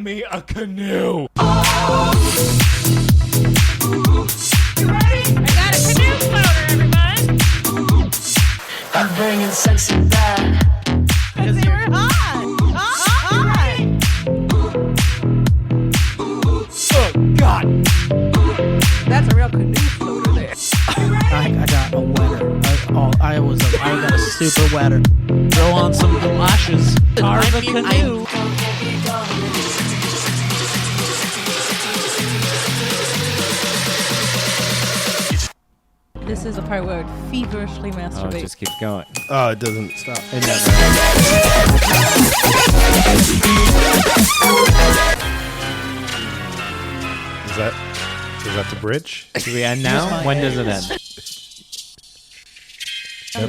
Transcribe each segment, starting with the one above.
me a canoe. You ready? I got a canoe floater, everybody. I'm bringing sexy back. Because they were hot. Hot. Oh, God. That's a real canoe floater there. I got a wetter. I got a super wetter. Throw on some galoshes. Carve a canoe. This is the part where I would feverishly Oh, it masturbate. just keeps going. Oh, it doesn't stop. It never. Is that the bridge? Do we end now? When does it end?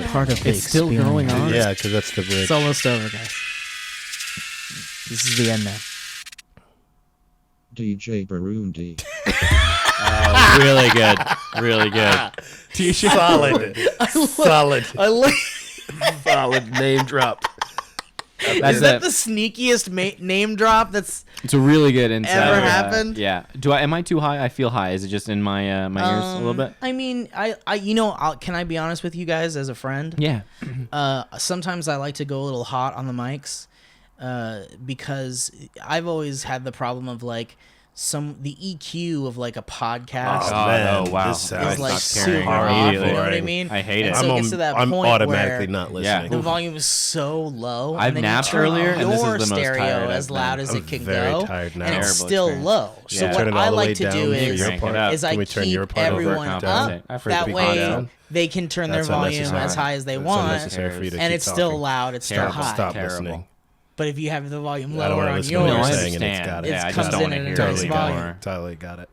They're part of the It's still experience. going on? Yeah, because that's the bridge. It's almost over, guys. This is the end now. DJ Burundi. Oh, really good. Really good. Solid. Solid. I like. Solid name drop. That's Is that it. the sneakiest name drop that's It's a really good insight. ever happened? Yeah. Am I too high? I feel high. Is it just in my my ears a little bit? I mean, can I be honest with you guys as a friend? Yeah. Sometimes I like to go a little hot on the mics, because I've always had the problem of like the EQ of like a podcast. Oh, man. Oh, wow. This is sounds like Stop caring super off, immediately. you know what I mean? I hate it. And so it gets to that I'm point automatically where not listening. the volume is so low. I've and then napped you turn earlier, and this is your the most stereo tired as I've loud been. as I'm it can very go, tired now. and it's Terrible still experience. low. So Yeah. what Turn it all I the like way to down do to is your Crank it part. up. I Can we turn keep your part everyone over? up. Down. For it to That be way down? they can turn their That's volume unnecessary. as high as they It's want, unnecessary for you to and keep it's still talking. loud. It's still Terrible. hot. Stop Terrible. listening. But if you have the volume I don't lower want to on listen to what yours, you're I saying, and it's understand. got it. Yeah, I It just comes don't in want to at a hear nice it Totally volume. got anymore. it. Totally got it.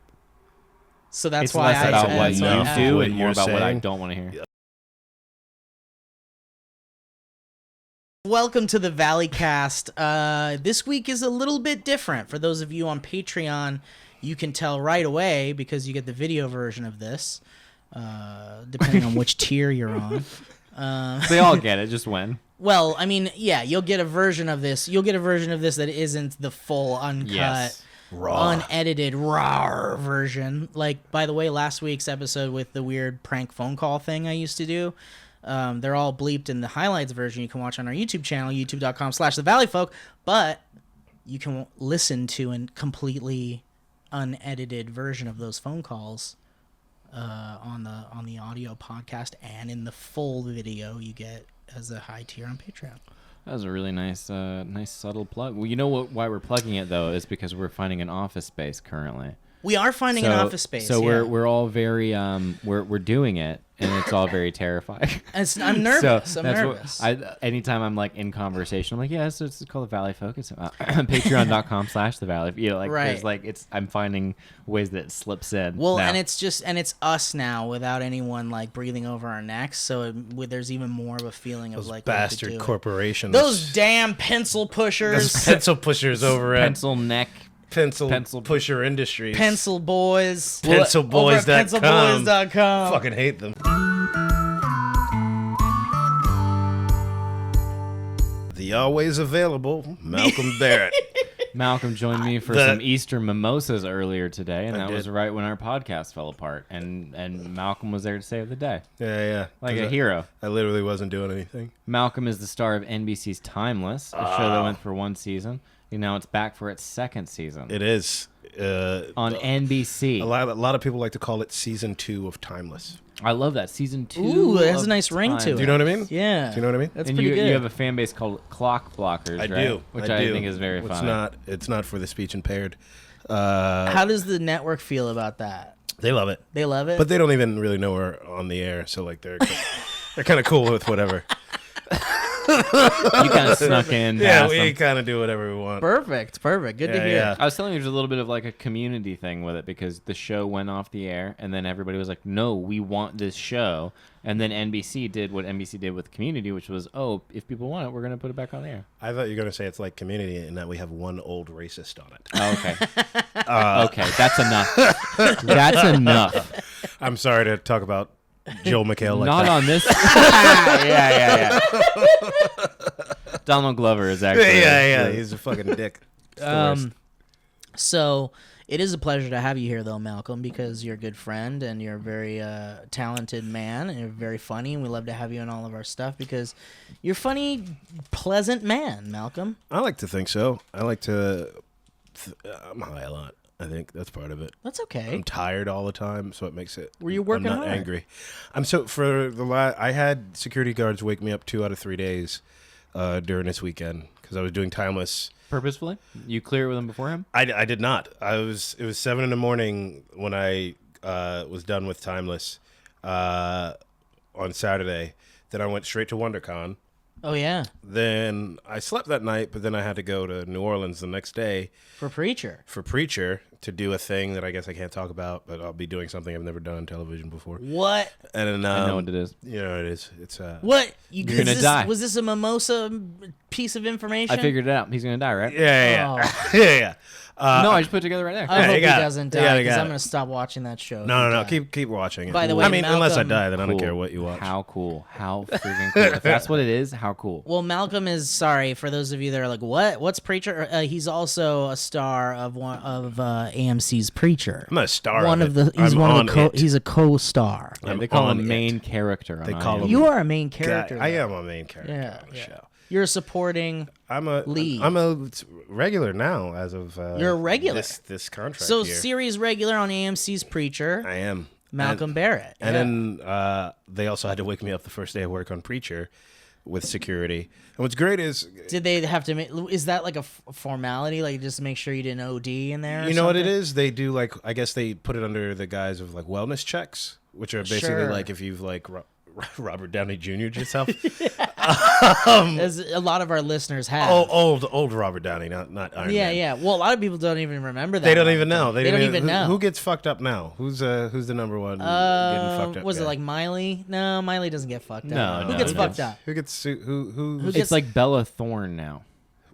so that's It's why less I about tend what to you have- do what and more you're about what I saying. don't want to hear. Welcome to the Valleycast. This week is a little bit different. For those of you on Patreon, you can tell right away because you get the video version of this, depending on which tier you're on. They all get it. Just when. Well, I mean, yeah, you'll get a version of this. You'll get a version of this that isn't the full, uncut, Yes. unedited, raw version. Like, by the way, last week's episode with the weird prank phone call thing I used to do, they're all bleeped in the highlights version you can watch on our YouTube channel, youtube.com/thevalleyfolk, but you can listen to a completely unedited version of those phone calls on the audio podcast, and in the full video you get as a high tier on Patreon. That was a really nice, nice subtle plug. Well, you know why we're plugging it though is because we're finding an office space currently. We are finding an office space. So yeah. we're all very we're doing it, and it's all very terrifying. I'm nervous. So I'm that's nervous. Anytime I'm like in conversation, I'm like, yeah, it's called the Valleyfolk. It's patreon.com/thevalley. You know, like Right. there's like I'm finding ways that it slips in. Well, now. and it's us now without anyone like breathing over our necks. So there's even more of a feeling of Those like we have to bastard do it. corporations. Those damn pencil pushers, Those pencil pushers over at pencil neck. Pencil Pusher Industries. pencil boys, Pencilboys.com. over at pencilboys.com. Fucking hate them. The always available Malcolm Barrett. Malcolm joined me for some Easter mimosas earlier today, and that was right when our podcast fell apart. And Malcolm was there to save the day, Yeah. like a hero. I literally wasn't doing anything. Malcolm is the star of NBC's Timeless, a show that went for one season. And now it's back for its second season. It is. On NBC. A lot of people like to call it season 2 of Timeless. I love that. Season 2. Ooh, it has a of nice ring to Time. it. Do you know what I mean? Yeah. Do you know what I mean? That's And pretty you good. have a fan base called Clock Blockers, I right? do. Which I I do. think is very funny. It's not for the speech impaired. How does the network feel about that? They love it. They love it. But they don't even really know we're on the air, so like they're kind of cool with whatever. You kind of snuck in. Yeah, past we them. kind of do whatever we want. Perfect. Good to hear. Yeah. I was telling you there's a little bit of like a community thing with it because the show went off the air and then everybody was like, no, we want this show. And then NBC did what NBC did with Community, which was, oh, if people want it, we're going to put it back on the air. I thought you were going to say it's like Community and that we have one old racist on it. Oh, okay. Okay, that's enough. That's enough. I'm sorry to talk about Joel McHale like Not that. on this. yeah. Donald Glover is actually. Yeah, he's a fucking dick. It's the worst. So it is a pleasure to have you here, though, Malcolm, because you're a good friend and you're a very talented man and you're very funny. And we love to have you in all of our stuff because you're a funny, pleasant man, Malcolm. I like to think so. I like to. I'm high a lot. I think that's part of it. That's okay. I'm tired all the time, so it makes it. Were you working I'm not hard? angry. I had security guards wake me up 2 out of 3 days during this weekend because I was doing timeless. Purposefully? You clear with him before him? I did not. It was 7 a.m. when I was done with timeless on Saturday. Then I went straight to WonderCon. Oh, yeah. Then I slept that night, but then I had to go to New Orleans the next day For Preacher. to do a thing that I guess I can't talk about, but I'll be doing something I've never done on television before. What? And then, I know what it is. You know what it is. It's What? You're gonna die. Was this a mimosa piece of information? I figured it out. He's going to die, right? yeah. Oh. yeah. No, I just put it together right there. I hope you he got it. doesn't You die got it, because got I'm it. going to stop watching that show. if No, he no, dies. keep watching it. By the way, I mean, unless I Malcolm- die, then I don't Cool. care what you watch. How cool. How freaking cool. If that's what it is, how cool. Well, Malcolm is sorry for those of you that are like, "What? What's Preacher?" He's also a star of one of AMC's Preacher. I'm not a star. One of of the it. he's I'm one of on the co- it. he's a co-star. Yeah, I'm they call on him it. main character. They on call IMDb. him- You are a main character. I though. am a main character on the Yeah. show. You're a supporting. I'm a Lead. I'm a regular now as of You're a regular. this contract So here. series regular on AMC's Preacher, I am Malcolm Barrett. And Yeah. then they also had to wake me up the first day of work on Preacher with security. And what's great is, Did they have to make? Is that like a formality? Like just make sure you didn't OD in there? Or you know what it something? is? They do I guess they put it under the guise of like wellness checks, which are basically Sure. like if you've like Robert Downey Jr. yourself. As a lot of our listeners have. old Robert Downey, not Iron yeah, Man. yeah. Well, a lot of people don't even remember that. They don't one. even know. They don't even know. Who gets fucked up now? Who's the number one getting fucked up? Was it guy? like Miley? No, Miley doesn't get fucked No, up. Who no, gets no. fucked up? Who gets who gets- It's like Bella Thorne now.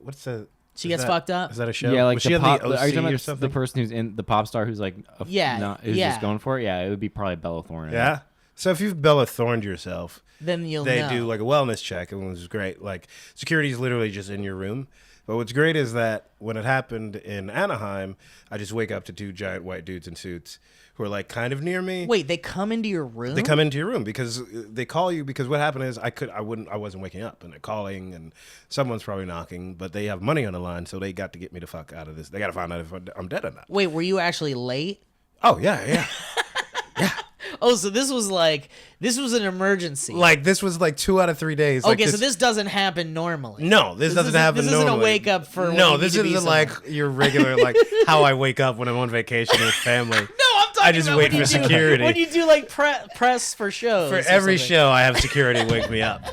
what's the She is gets that- fucked up? Is that a show? Yeah, like was the she on pop. the OC Are you talking or about something? the person who's in the pop star who's like, Yeah, who's yeah. just going for it? Yeah, it would be probably Bella Thorne. Yeah. So if you've Bella Thorned yourself, Then you'll they know. do like a wellness check, and it was great. Like security is literally just in your room. But what's great is that when it happened in Anaheim, I just wake up to two giant white dudes in suits who are like kind of near me. Wait, they come into your room? They come into your room because they call you because what happened is I wasn't waking up and they're calling and someone's probably knocking, but they have money on the line, so they got to get me the fuck out of this. They got to find out if I'm dead or not. Wait, were you actually late? Oh yeah. Oh, so this was an emergency. Like this was like 2 out of 3 days. Okay, like, so this doesn't happen normally. No, this doesn't happen. This isn't a normally. wake up for when No, you this need to be isn't like somewhere. your regular like how I wake up when I'm on vacation with family. No, I'm talking I just about wait when for you do- security. When you do like press for shows. For or every something. show, I have security wake me up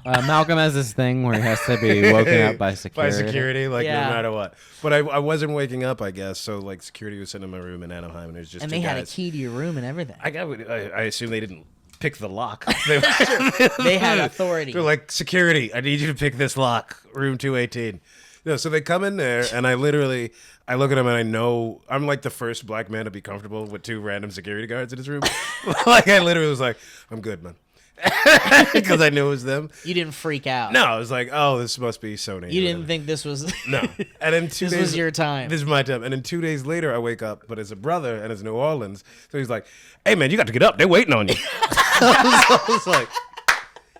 Malcolm has this thing where he has to be woken up by security. by security, like Yeah. no matter what. But I wasn't waking up, I guess. So like security was sitting in my room in Anaheim, and it was just And two they had a guys. key to your room and everything. I assume they didn't pick the lock. They, They had authority. They're like, security, I need you to pick this lock, room 218. No, so they come in there, and I look at them, and I know I'm like the first black man to be comfortable with two random security guards in his room. Like I literally was like, I'm good, man, because I knew it was them. You didn't freak out. No, I was like, oh, this must be Sony. You didn't think this was. No. And then 2 This days, was your time. This is my time. And then 2 days later, I wake up, but it's a brother, and it's New Orleans. So he's like, hey, man, you got to get up. They're waiting on you. I was like,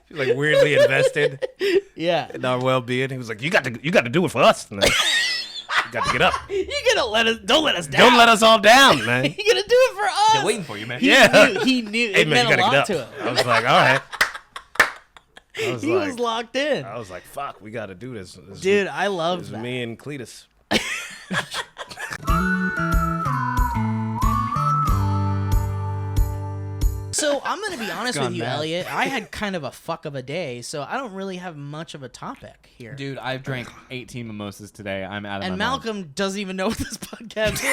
he's like weirdly invested Yeah. in our well-being. He was like, you got to do it for us. Man. You got to get up. You're gonna don't let us down. Don't let us all down, man. You're gonna do it for us. They're waiting for you, man. He Yeah. knew. He knew. Hey, It man, you meant a got to lot get to up. him. I was like, all right. He was locked in. I was like, fuck, we got to do this. This is- Dude, I love this is that. me and Cletus. So I'm gonna be honest gone with you, mad. Elliot. I had kind of a fuck of a day, so I don't really have much of a topic here. Dude, I've drank 18 mimosas today. I'm out of And my mind. Malcolm doesn't even know what this podcast is. So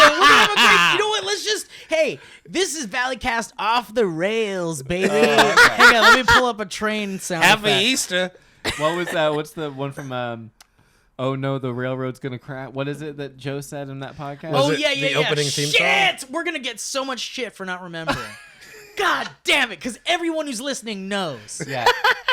we're gonna have a great. You know what? Let's just. Hey, this is Valleycast off the rails, baby. Hang on, let me pull up a train sound. Happy effect. Easter. What was that? What's the one from? Oh no, the railroad's gonna crash. What is it that Joe said in that podcast? Oh it yeah, the yeah, yeah. opening theme Shit! song? We're gonna get so much shit for not remembering. God damn it, because everyone who's listening knows. Yeah.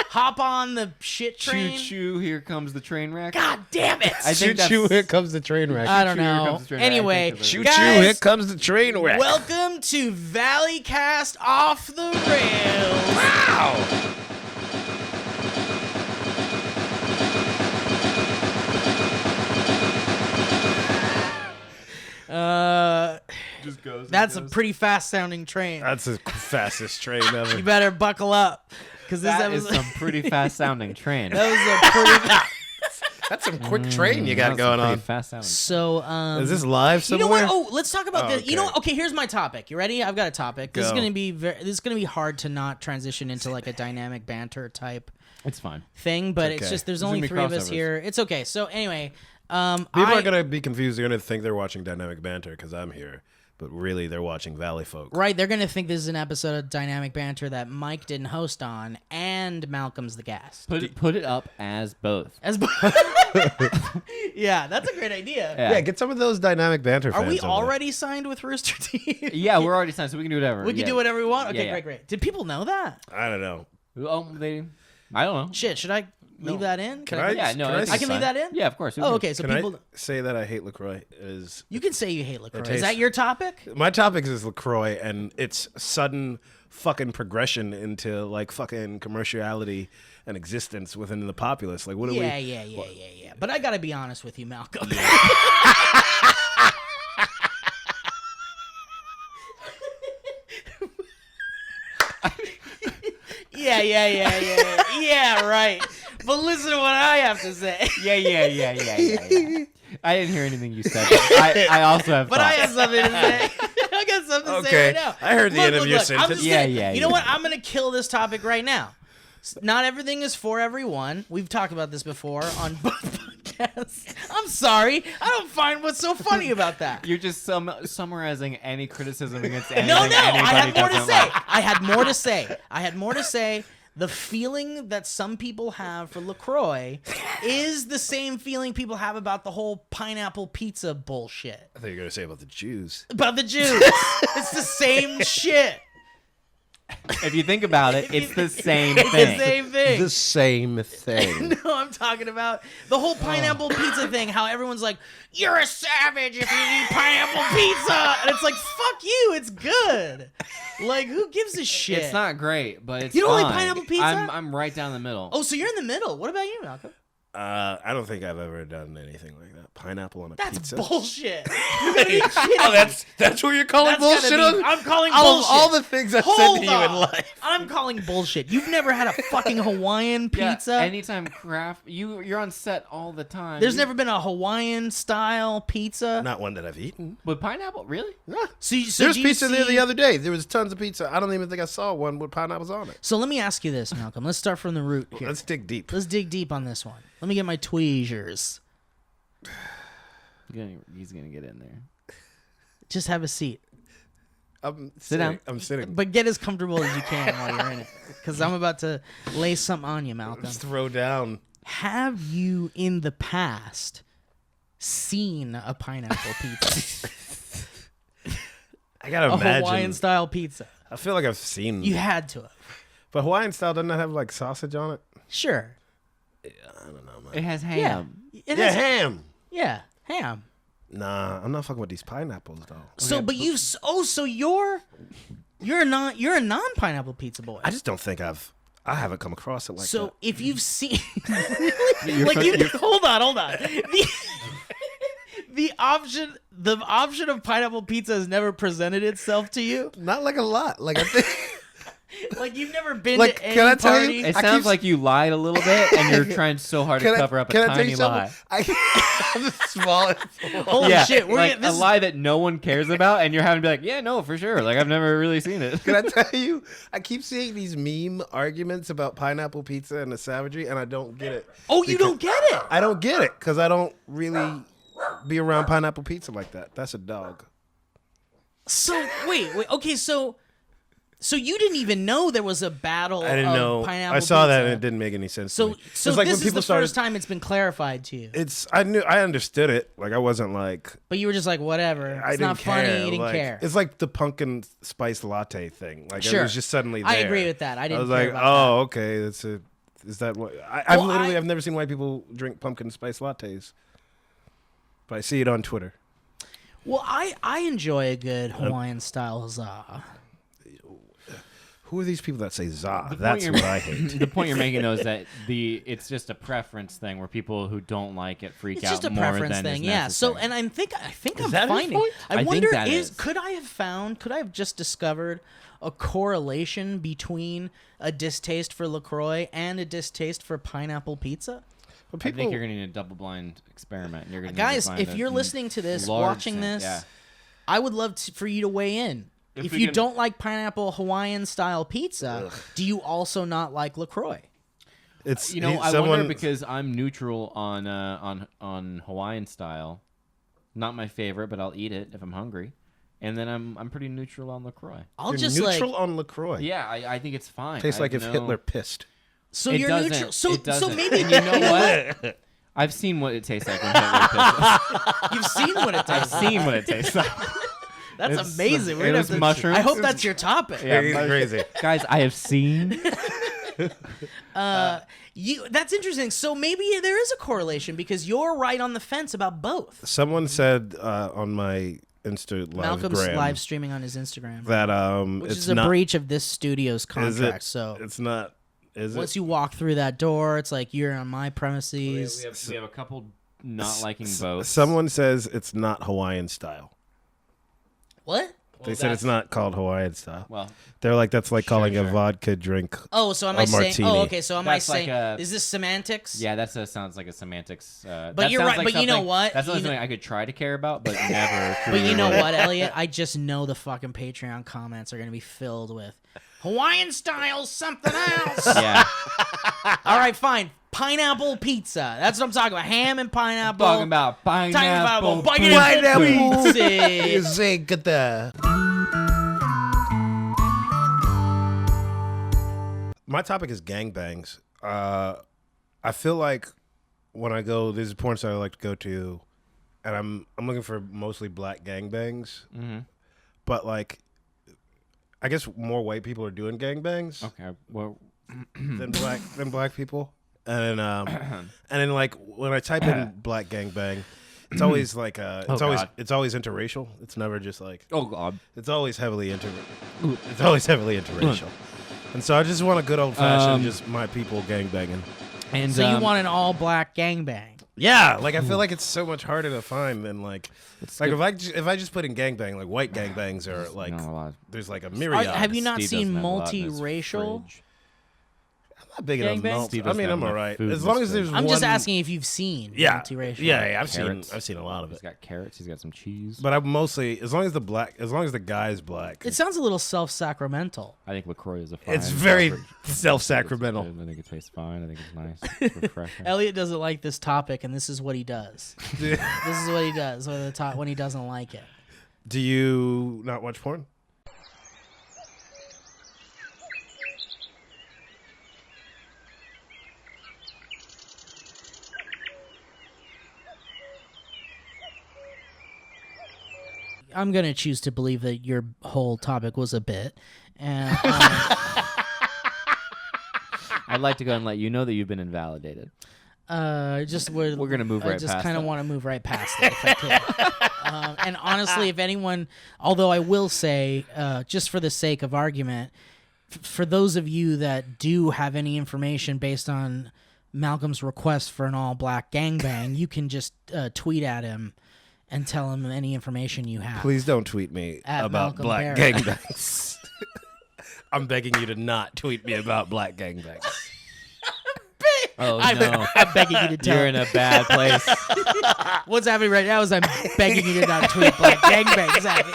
Hop on the shit train. Choo choo, here comes the train wreck. God damn it. I think that's... Choo, here comes the train wreck. I don't Choo, here know. comes the train wreck. I Anyway, think that's Choo it. choo, guys, here comes the train wreck. welcome to Valleycast Off the Rails. Wow. Just goes. That's a pretty fast sounding train. That's the fastest train ever. You better buckle up, because this That is episode. some pretty fast sounding train. That was a pretty. That's some quick train you got going on. Fast sounding. So, Is this live you know somewhere? what? Oh, let's talk about Oh, this. You know okay. what? Okay, here's my topic. You ready? I've got a topic. This is Go. gonna be this is gonna be hard to not transition into like a dynamic banter type It's fine. thing, but it's okay. just there's There's only gonna be 3 of us crossovers. here. It's okay. So anyway, People I, are gonna be confused. They're gonna think they're watching Dynamic Banter because I'm here, but really they're watching Valleyfolk. right, they're gonna think this is an episode of Dynamic Banter that Mike didn't host on, and Malcolm's the guest. Put it up as both. As yeah, that's a great idea. Yeah, get some of those Dynamic Banter Are fans. we over there. already signed with Rooster Teeth? Yeah, we're already signed, so we can do whatever. We can do whatever we want. Okay, Yeah, yeah. great. Did people know that? I don't know. Oh, I don't know. Shit, should I leave that in? Can I? Yeah, no, Can think I can it's leave fine. that in? Yeah, of course. Oh, okay. So Can people, I say that I hate LaCroix? you can say you hate LaCroix. Is tastes- that your topic? My topic is LaCroix and its sudden fucking progression into like fucking commerciality and existence within the populace. Like, what do Yeah, we? yeah. But I gotta be honest with you, Malcolm. Yeah. Yeah, right. But listen to what I have to say. Yeah. I didn't hear anything you said. I also have But I thoughts. have something to say. I got something to say Okay, right now. I heard the end of your I'm sentence. just Yeah, gonna- yeah, You know yeah. what? I'm going to kill this topic right now. Not everything is for everyone. We've talked about this before on both podcasts. I'm sorry. I don't find what's so funny about that. You're just summarizing any criticism against anything No, anybody I had more to doesn't say. like. I had more to say. The feeling that some people have for LaCroix is the same feeling people have about the whole pineapple pizza bullshit. I thought you were gonna say about the Jews. About the Jews. It's the same shit. If you think about it, it's the same It's thing. the same thing. The same thing. No, I'm talking about the whole pineapple pizza thing. How everyone's like, "You're a savage if you eat pineapple pizza," and it's like, "Fuck you, it's good." Like, who gives a shit? It's not great, but it's You don't like fine. pineapple pizza? I'm right down the middle. Oh, so you're in the middle. What about you, Malcolm? I don't think I've ever done anything like that. Pineapple on a That's pizza. bullshit. You gotta be kidding Oh, me. that's what you're calling That's gotta bullshit be- on? I'm calling Out of bullshit. all the things I've said Hold to you in on. life. I'm calling bullshit. You've never had a fucking Hawaiian Yeah, pizza? anytime craft, you're on set all the time. There's never been a Hawaiian style pizza. Not one that I've eaten. with pineapple, really? No. So There's do you pizza there see- the other day. There was tons of pizza. I don't even think I saw one with pineapples on it. So let me ask you this, Malcolm. Let's start from the root here. Let's dig deep. Let's dig deep on this one. Let me get my tweezers. He's gonna get in there. Just have a seat. Sit down. I'm sitting. But get as comfortable as you can while you're in it. Because I'm about to lay something on you, Malcolm. Just throw down. Have you, in the past, seen a pineapple pizza? I gotta A imagine. Hawaiian-style pizza? I feel like I've seen. You had to have. But Hawaiian style doesn't that have like sausage on it? Sure. I don't know, man. It has ham. Yeah. It Yeah, has- ham. Yeah, ham. Nah, I'm not fucking with these pineapples though. So, but you. Oh, so you're a non-pineapple pizza boy. I just don't think I haven't come across it like So that. if you've seen, You're like from- you, you're- hold on. The option of pineapple pizza has never presented itself to you. Not like a lot. Like I think. Like you've never been Like, to any can I tell you- party. It I sounds keep- like you lied a little bit, and you're trying so hard to cover up a can I tell tiny you something? lie. I'm the smallest. Holy Yeah, shit! We're like getting, this a is- lie that no one cares about, and you're having to be like, yeah, no, for sure. Like I've never really seen it. Can I tell you? I keep seeing these meme arguments about pineapple pizza and the savagery, and I don't get it. Oh, you don't get it. I don't get it because I don't really be around pineapple pizza like that. That's a dog. So wait. Okay. So So you didn't even know there was a battle I didn't of know. pineapple I saw that pizza. and it didn't make any sense. So, to me. so It's like this when is people the started, first time it's been clarified to you. I understood it. Like I wasn't like. But you were just like, whatever. I It's didn't not care. funny. You didn't Like, care. It's like the pumpkin spice latte thing. Like Sure. it was just suddenly there. I agree with that. I didn't was care like, about oh, okay. Is that what? I've Well, I've never seen white people drink pumpkin spice lattes, but I see it on Twitter. Well, I enjoy a good Hawaiian style huzzah. Who are these people that say za? The That's point what I hate. The point you're making though is that it's just a preference thing where people who don't like it freak It's out just a more preference than thing, is yeah. So, necessary. and I think I'm that his finding. point? I I think wonder that is. could I have just discovered a correlation between a distaste for LaCroix and a distaste for pineapple pizza? But I think you're gonna need a double-blind experiment. You're gonna Guys, need to if find you're a listening to this, large watching thing. this, Yeah. I would love for you to weigh in. If we you can- don't like pineapple Hawaiian style pizza, do you also not like LaCroix? It's I wonder because I'm neutral on Hawaiian style. Not my favorite, but I'll eat it if I'm hungry. And then I'm pretty neutral on LaCroix. I'll you're just neutral like on LaCroix. Yeah, I think it's fine. Tastes I like if know- Hitler pissed. so It you're doesn't. neutral. So It doesn't. maybe And you know what? I've seen what it tastes like when Hitler pisses. you've seen what it I've tastes like. seen what it tastes like. That's It's- amazing. We're it gonna was have to- mushrooms. I hope that's your topic. Yeah, He's but- crazy. Guys, I have seen. That's interesting. So maybe there is a correlation because you're right on the fence about both. Someone said on my Malcolm's Instagram live streaming on his Instagram, that which it's is a not, breach of this studio's is contract. it, So it's not. Is once it? you walk through that door, it's like you're on my premises. We have a couple not liking both. Someone says it's not Hawaiian style. What? They said it's not called Hawaiian style. Well, They're like that's like calling a sure. vodka drink. Oh, so am A I saying? martini. Oh, okay. So am I That's like saying? a- Is this semantics? yeah, that sounds like a semantics. But you're right, but you know what? That's You something know- I could try to care about, but never. But you truly know would. what, Elliot? I just know the fucking Patreon comments are gonna be filled with Hawaiian style something else. Yeah, All right, fine. Pineapple pizza. That's what I'm talking about. Ham and pineapple. talking about pineapple. pineapple pizza. Say get the. My topic is gangbangs. I feel like when I go, there's a porn site I like to go to, and I'm looking for mostly black gangbangs. Mm-hmm. But like, I guess more white people are doing gangbangs Okay, well, than black people. And then like when I type in black gangbang, it's always like Oh, God. it's always interracial. It's never just like oh god, it's always heavily interracial. And so I just want a good old fashioned just my people gangbanging. and So you want an all black gangbang? Yeah, like I feel like it's so much harder to find than like if I just put in gangbang, like white gangbangs are like not a lot. there's like a myriad. Have you not Steve seen doesn't have a lot in his multiracial? fridge. I'm not big enough. gangbangs? Steve I doesn't mean, have I'm enough alright food in as long his as there's fridge. I'm one. just asking if you've seen multiracial. Yeah, I've Carrots. seen a lot of He's it. got carrots. He's got some cheese. But I'm mostly as long as the guy's black. It sounds a little self-sacramental. I think LaCroix is a fine. It's very beverage. self-sacramental. I think it tastes fine. I think it's nice. It's refreshing. Elliot doesn't like this topic, and this is what he does. This is what he does when he doesn't like it. Do you not watch porn? I'm gonna choose to believe that your whole topic was a bit, and I'd like to go and let you know that you've been invalidated. we're gonna move right I just past kind of that. want to move right past it if I could. And honestly, if anyone, although I will say, just for the sake of argument, for those of you that do have any information based on Malcolm's request for an all-black gangbang, you can just tweet at him and tell him any information you have. Please don't tweet me At about Malcolm black Barrett. gangbangs. I'm begging you to not tweet me about black gangbangs. Oh no, I'm begging you to tell you're in a bad place. What's happening right now is I'm begging you to not tweet black gangbangs at me.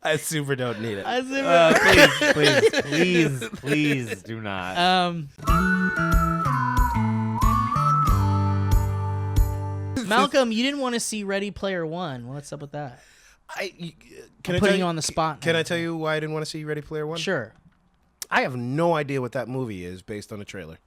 I super don't need it. Please do not. Malcolm, you didn't want to see Ready Player One. What's up with that? Can I'm putting you on the spot. Can now. I tell you why I didn't want to see Ready Player One? Sure. I have no idea what that movie is based on a trailer.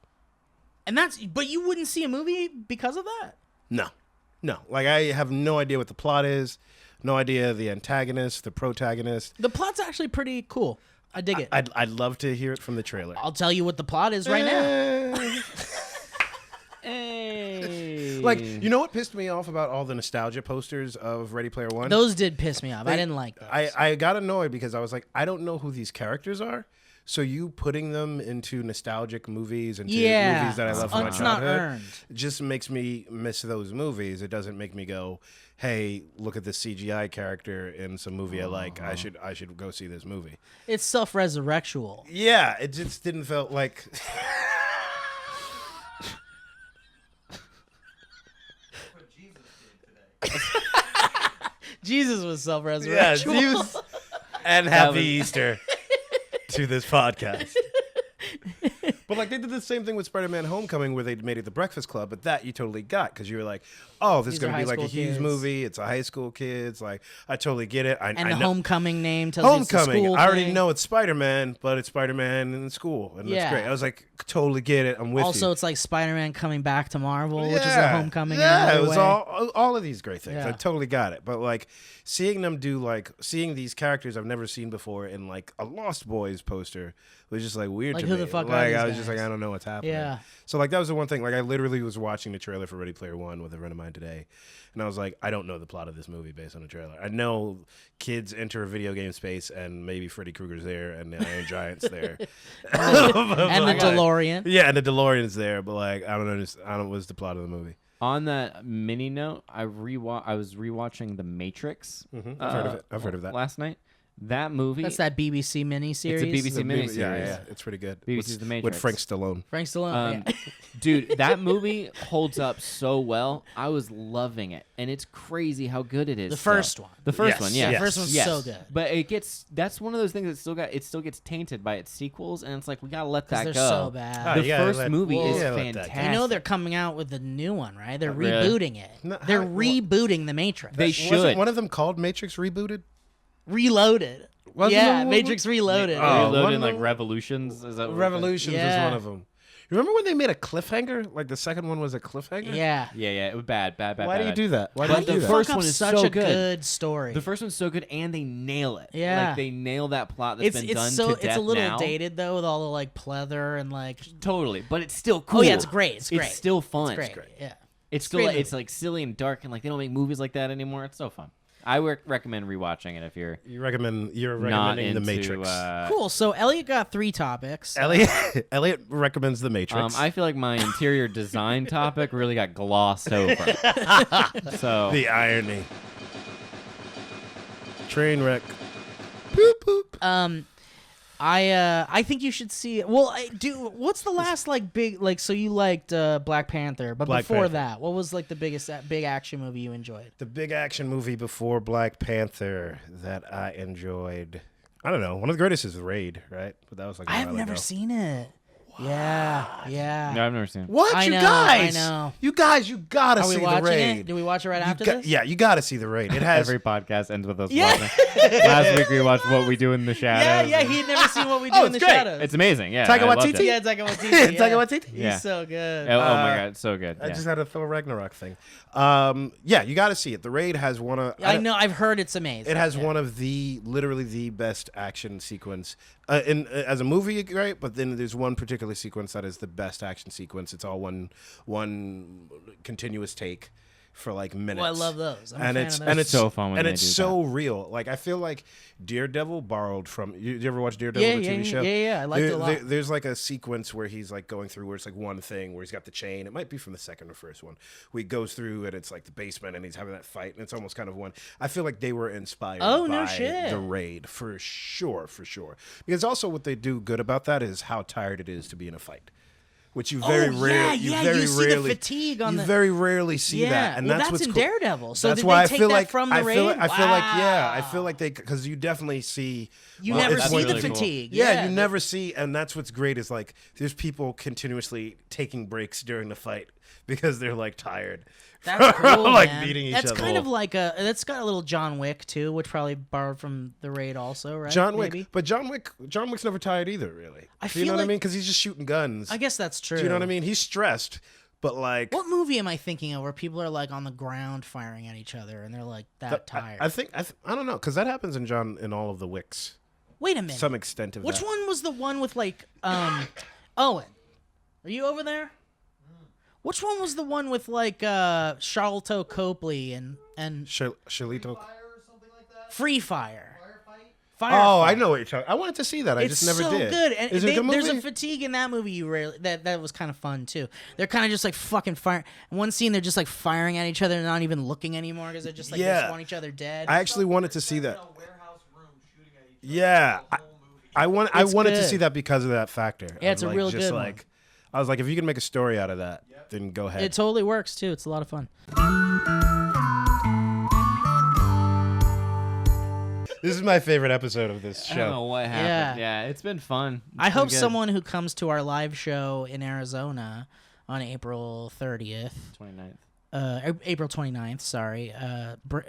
And but you wouldn't see a movie because of that? No. Like, I have no idea what the plot is. No idea the antagonist, the protagonist. The plot's actually pretty cool. I dig it. I'd love to hear it from the trailer. I'll tell you what the plot is right now. Hey. Like, you know what pissed me off about all the nostalgia posters of Ready Player One? Those did piss me off. I didn't like those. I got annoyed because I was like, I don't know who these characters are. So you putting them into nostalgic movies and movies that I love from my it's not childhood earned. just makes me miss those movies. It doesn't make me go, hey, look at this CGI character in some movie I like. I should go see this movie. It's self-resurrectual. Yeah, it just didn't feel like. Jesus was self-resurrectual. Yes, and happy Easter to this podcast. But like they did the same thing with Spider-Man: Homecoming, where they made it the Breakfast Club, but that you totally got because you were like, "Oh, this is These are going to be like high a school huge kids. movie. It's a high school kids. Like I totally get it. I And the know. Homecoming name tells you it's the Homecoming. school I already thing. know it's Spider-Man, but it's Spider-Man in school, and Yeah. that's great. I was like, totally get it. I'm with Also, you. it's like Spider-Man coming back to Marvel, which is a Homecoming. in Yeah, another it was way. all of these great things. Yeah. I totally got it. But like seeing them do seeing these characters I've never seen before in like a Lost Boys poster was just like weird Like, to who me. the fuck are like these I was just guys? like, I don't know what's happening. Yeah. So like that was the one thing. Like I literally was watching the trailer for Ready Player One with a friend of mine today, and I was like, I don't know the plot of this movie based on a trailer. I know kids enter a video game space and maybe Freddy Krueger's there and the Iron Giant's there. And the DeLorean. Yeah, and the DeLorean's there, but like I don't know what's the plot of the movie. On that mini note, I was rewatching The Matrix. I've heard of that. Last night. That movie. That's that BBC miniseries. It's a BBC miniseries. Yeah, it's pretty good. BBC's The Matrix. With Frank Stallone. Frank Stallone. Yeah. Dude, that movie holds up so well. I was loving it, and it's crazy how good it is. The first one. The first Yes, one, yeah. yes. The first one's so good. But that's one of those things that it still gets tainted by its sequels, and it's like we gotta let that they're go. so bad. The you gotta first let- movie well, is yeah, let that go. fantastic. You know they're coming out with the new one, right? They're Really? rebooting it. No, They're how- rebooting the Matrix. They Wasn't should. one of them called Matrix Rebooted? Reloaded. Wasn't Yeah, there one- Matrix Reloaded. Oh, one Reloading of like them- Revolutions. Is that what Revolutions Yeah. was one of them. You remember when they made a cliffhanger? Like the second one was a cliffhanger? Yeah. Yeah, it was bad. Why do you do that? Why But do you the do that? first Fuck up one is such so a good. good story. The first one's so good, and they nail it. Yeah. Like they nail that plot that's been done to death it's a little now. dated though with all the like pleather and like. Totally, but it's still cool. Oh yeah, it's great. It's great. It's still fun. It's great. Yeah. It's still great like, movie. it's like silly and dark, and like they don't make movies like that anymore. It's so fun. I recommend rewatching it if you're You're recommending not The into Matrix. Cool. So Elliot got 3 topics. Elliot recommends The Matrix. I feel like my interior design topic really got glossed over. So The irony. Train wreck. Boop boop. I think you should see. Well, what's the last like big like? So you liked Black Panther, but Black before Panther. that, what was like the biggest big action movie you enjoyed? The big action movie before Black Panther that I enjoyed. I don't know. One of the greatest is Raid, right? But that was like a I have while never ago. seen it. Yeah. no, I've never seen it. What? I You know, guys? I know. You guys, you gotta Are we see the watching Raid. it? Do we watch it right after this? Yeah, you gotta see the Raid. It has Every podcast ends with us Yeah. watching. Last week we watched What We Do in the Yeah, Shadows. yeah. He had never seen What We Do Oh, in the it's great. Shadows. It's amazing. Yeah, Taika I loved Waititi? it. yeah, Taika Waititi. Taika yeah. Waititi? He's Yeah. so good. Oh my god, it's so good. I Yeah. just had a Thor Ragnarok thing. Yeah, you got to see it. The Raid has one of. I know. I've heard it's amazing. It has Yeah. one of literally the best action sequence as a movie, right? But then there's one particular sequence that is the best action sequence. It's all one continuous take for like minutes. Well, I love those. I'm a and fan it's of and those. it's so fun when and they it's do so real. Like I feel like Daredevil borrowed from. You ever watch Daredevil, Yeah, the yeah, TV show? yeah. I liked it a lot. There's like a sequence where he's like going through where it's like one thing where he's got the chain. It might be from the second or first one. Where he goes through and it's like the basement and he's having that fight and it's almost kind of one. I feel like they were inspired Oh, no by shit. the Raid for sure. Because also what they do good about that is how tired it is to be in a fight. Which you very rarely, you very see rarely, the fatigue on you the. very rarely see that, and well, that's that's what's in cool. Daredevil. So That's did why they I take feel that like from the I Raid? feel like Wow. I feel like they because you definitely see You well, never it's see one- the really cool. fatigue. Yeah, you never see, and that's what's great is like there's people continuously taking breaks during the fight because they're like tired. That's cool, like man. beating each That's other. kind of like that's got a little John Wick too, which probably borrowed from the Raid also, right? John Wick, Maybe? but John Wick's never tired either, really. I Do you feel know what I like- mean? Because he's just shooting guns. I guess that's true. Do you know what I mean? He's stressed, but like What movie am I thinking of where people are like on the ground firing at each other and they're like that tired? I don't know, because that happens in all of the Wicks. Wait a minute. Some extent of Which that. one was the one with like Owen? Are you over there? Which one was the one with like Charlton Copley and Shalito. Free Fire? Oh, Firefight. I know what you're talking. I wanted to see that. I It's just never so did. good, and Is it a good there's a movie? fatigue in that movie. You rarely that was kind of fun too. They're kind of just like fucking fire. In one scene, they're just like firing at each other, and not even looking anymore because they're just like they Yeah. just want each other dead. I actually wanted to see that. Yeah, I wanted It's to good. see that because of that factor. Yeah, it's Of, a like, real just good one. like, I was like, if you can make a story out of that, then go ahead. It totally works too. It's a lot of fun. This is my favorite episode of this I don't know show. what happened. Yeah, it's been fun. It's I been hope good. someone who comes to our live show in Arizona on April 30th, 29th. April 29th, sorry,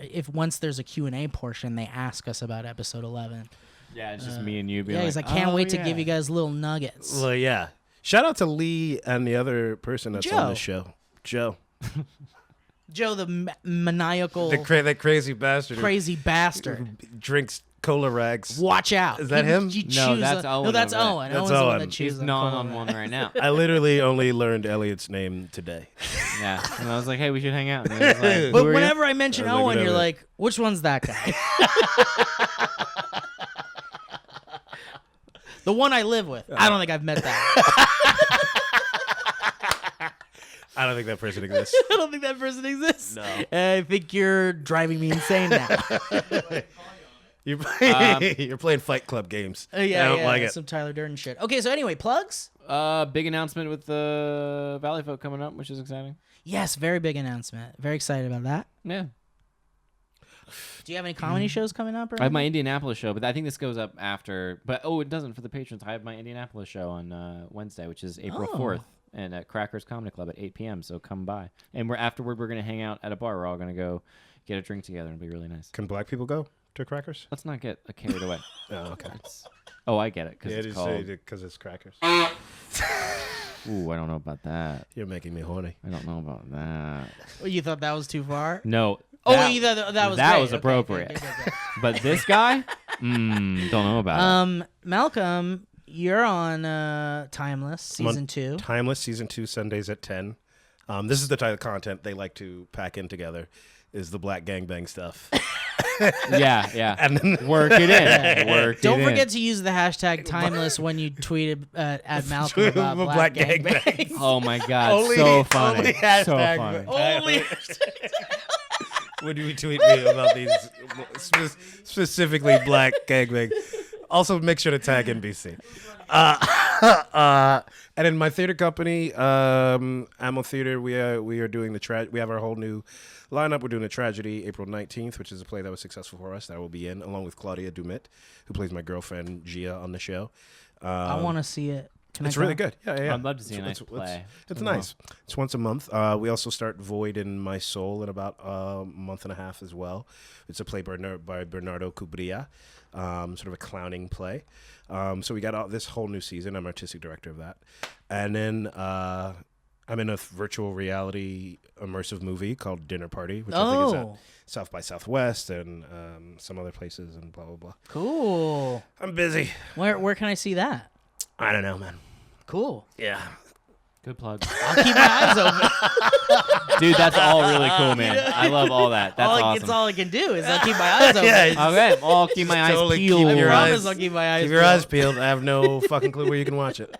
if once there's a Q&A portion, they ask us about episode 11. Yeah, it's just me and you being Yeah, like, he's like, can't "Oh, wait to yeah." give you guys little nuggets. Well, yeah. Shout out to Lee and the other person that's Joe. on the show, Joe, Joe, the maniacal, that crazy bastard who crazy bastard. drinks cola rags. Watch out. Is that him? You No, choose that's No, Owen that's over there. Owen. That's Owen's the one Owen. that He's chooses gnawing the on cola. one right now. I literally only learned Elliot's name today. Yeah, and I was like, hey, we should hang out. And he was like, But "Who are you?" whenever I mention I was like, Owen, you're whatever. like, which one's that guy? The one I live with. I don't think I've met that. I don't think that person exists. I don't think that person exists. No. I think you're driving me insane now. You're playing Fight Club games. Yeah, I don't yeah, like it. some Tyler Durden shit. Okay, so anyway, plugs? Big announcement with the Valleyfolk coming up, which is exciting. Yes, very big announcement. Very excited about that. Yeah. Do you have any comedy shows coming up? Or I have my anything? Indianapolis show, but I think this goes up after. But it doesn't for the patrons. I have my Indianapolis show on Wednesday, which is April Oh. 4th, and at Crackers Comedy Club at 8 p.m. So come by. And we're gonna hang out at a bar. We're all gonna go get a drink together and it'll be really nice. Can black people go to Crackers? Let's not get carried away. Oh, okay. Oh, I get it because Yeah, it's just called. because it's Crackers. Ooh, I don't know about that. You're making me horny. I don't know about that. Oh, you thought that was too far? No. Oh, that- you thought that was that great. was Okay, appropriate. good. But this guy, don't know about it. Malcolm, you're on Timeless season 2. Timeless season 2 Sundays at 10. This is the type of content they like to pack in together. Is the black gangbang stuff. Yeah. And then Work it in. Work it Don't in. forget to use the hashtag Timeless when you tweet at Malcolm about Black black gangbang. gangbang. Oh my god, Only- so funny. only So hashtag- funny. Only Would you tweet me about these specifically black gangbang? Also, make sure to tag NBC. And in my theater company, Ammo Theater, we are doing we have our whole new lineup. We're doing a tragedy April 19th, which is a play that was successful for us that I will be in, along with Claudia Dumit, who plays my girlfriend Gia on the show. I want to see it. Can It's I really go? good. Yeah. I'd love to see a nice play. It's nice. It's once a month. We also start Void in My Soul in about a month and a half as well. It's a play by Bernardo Cubria, sort of a clowning play. So we got this whole new season. I'm artistic director of that. And then I'm in a virtual reality immersive movie called Dinner Party, which I think is at South by Southwest and some other places and blah, blah, blah. Cool. I'm busy. Where can I see that? I don't know, man. Cool. Yeah. Good plug. I'll keep my eyes open. Dude, that's all really cool, man. I love all that. That's awesome. It's all I can do is I'll keep my eyes open. Yeah, Okay, I'll keep my eyes totally peeled. keep I your promise eyes- I'll keep my eyes Keep your peeled. eyes peeled. I have no fucking clue where you can watch it.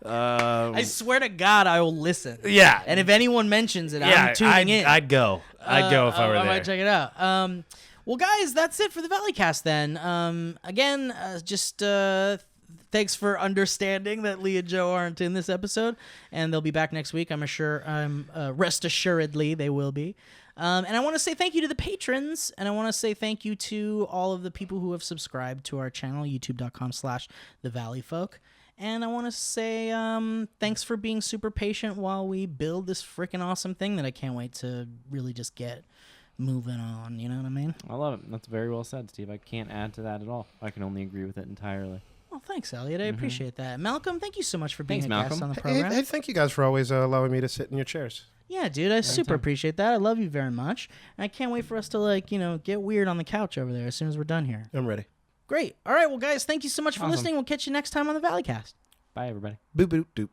I swear to God, I will listen. Yeah. And if anyone mentions it, Yeah, I'm tuning in. I'd go. I'd go if I were I there. might check it out. Well, guys, that's it for the Valleycast then. Again, thanks for understanding that Lee and Joe aren't in this episode, and they'll be back next week. Rest assuredly they will be. And I want to say thank you to the patrons, and I want to say thank you to all of the people who have subscribed to our channel, youtube.com/thevalleyfolk. And I want to say thanks for being super patient while we build this freaking awesome thing that I can't wait to really just get moving on. You know what I mean? I love it. That's very well said, Steve. I can't add to that at all. I can only agree with it entirely. Well, thanks, Elliot. I appreciate that. Malcolm, thank you so much for being Thanks, a guest Malcolm. on the Hey, program. hey, thank you guys for always allowing me to sit in your chairs. Yeah, dude, I super appreciate that. I love you very much. And I can't wait for us to, get weird on the couch over there as soon as we're done here. I'm ready. Great. All right, well, guys, thank you so much for listening. We'll catch you next time on the Valleycast. Bye, everybody. Boop, boop, doop.